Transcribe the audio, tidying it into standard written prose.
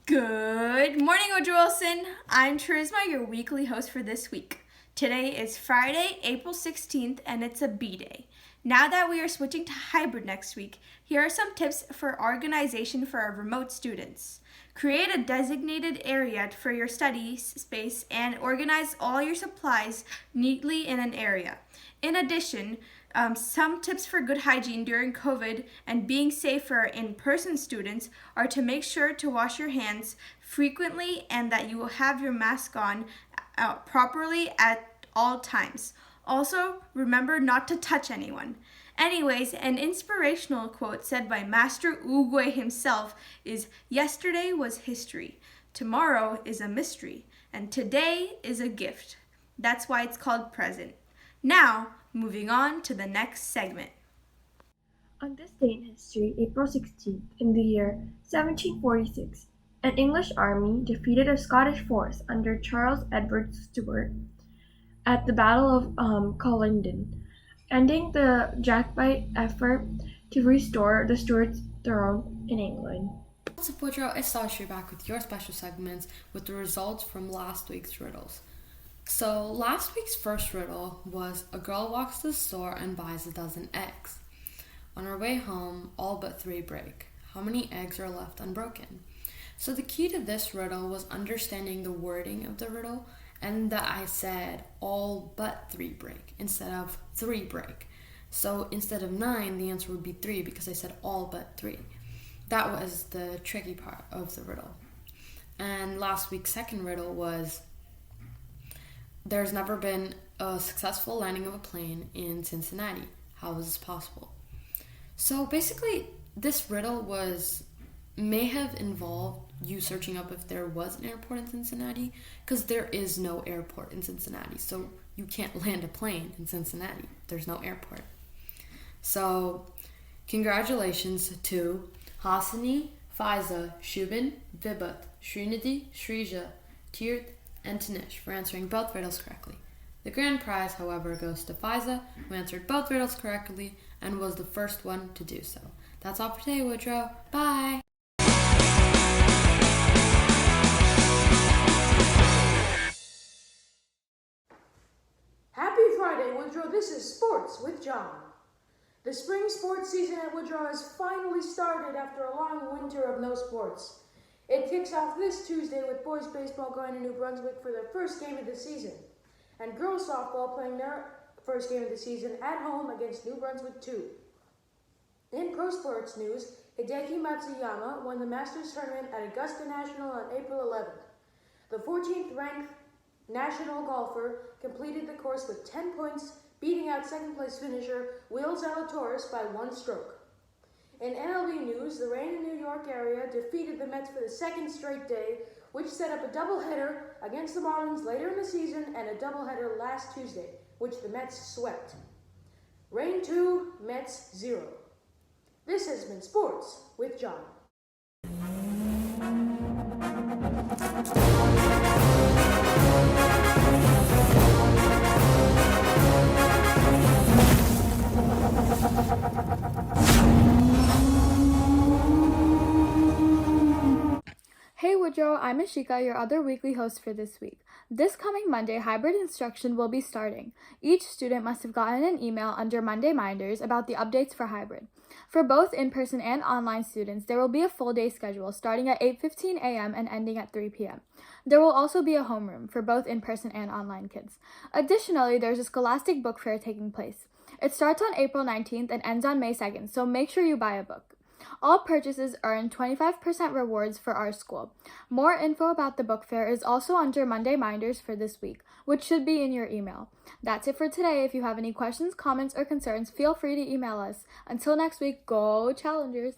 Good morning, Woodrow Wilson. I'm Charisma, your weekly host for this week. Today is Friday, April 16th, and it's a B day. Now that we are switching to hybrid next week, here are some tips for organization for our remote students. Create a designated area for your study space and organize all your supplies neatly in an area. In addition, some tips for good hygiene during COVID and being safe for in-person students are to make sure to wash your hands frequently and that you will have your mask on properly at all times. Also, remember not to touch anyone. Anyways, an inspirational quote said by Master Oogway himself is, "Yesterday was history, tomorrow is a mystery, and today is a gift." That's why it's called present. Now, moving on to the next segment. On this day in history, April 16th, in the year 1746, an English army defeated a Scottish force under Charles Edward Stuart at the Battle of Culloden, ending the Jacobite effort to restore the Stuarts' throne in England. What's up, Woodrow? It's Sasha back with your special segments with the results from last week's riddles. So, last week's first riddle was a girl walks to the store and buys a dozen eggs. On her way home, all but 3 break. How many eggs are left unbroken? So, the key to this riddle was understanding the wording of the riddle and that I said all but 3 break instead of 3 break. So, instead of 9, the answer would be 3 because I said all but 3. That was the tricky part of the riddle. And last week's second riddle was there's never been a successful landing of a plane in Cincinnati. How is this possible? So basically, this riddle may have involved you searching up if there was an airport in Cincinnati, because there is no airport in Cincinnati. So you can't land a plane in Cincinnati. There's no airport. So congratulations to Hasani, Faiza, Shubin, Vibhat, Srinidhi, Shrija, Tirth, and Tanish for answering both riddles correctly. The grand prize, however, goes to Faiza, who answered both riddles correctly and was the first one to do so. That's all for today, Woodrow. Bye! Happy Friday, Woodrow. This is Sports with John. The spring sports season at Woodrow has finally started after a long winter of no sports. It kicks off this Tuesday with boys baseball going to New Brunswick for their first game of the season, and girls softball playing their first game of the season at home against New Brunswick 2. In pro sports news, Hideki Matsuyama won the Masters tournament at Augusta National on April 11th. The 14th ranked national golfer completed the course with 10 points, beating out second place finisher Will Zalatoris by 1 stroke. In MLB news, the rain in New York area defeated the Mets for the second straight day, which set up a doubleheader against the Marlins later in the season and a doubleheader last Tuesday, which the Mets swept. Rain 2, Mets 0. This has been Sports with John. Hey Woodrow, I'm Ashika, your other weekly host for this week. This coming Monday, hybrid instruction will be starting. Each student must have gotten an email under Monday Minders about the updates for hybrid. For both in-person and online students, there will be a full day schedule starting at 8:15 a.m. and ending at 3 p.m. There will also be a homeroom for both in-person and online kids. Additionally, there's a Scholastic Book Fair taking place. It starts on April 19th and ends on May 2nd, so make sure you buy a book. All purchases earn 25% rewards for our school. More info about the book fair is also under Monday Minders for this week, which should be in your email. That's it for today. If you have any questions, comments, or concerns, feel free to email us. Until next week, go Challengers!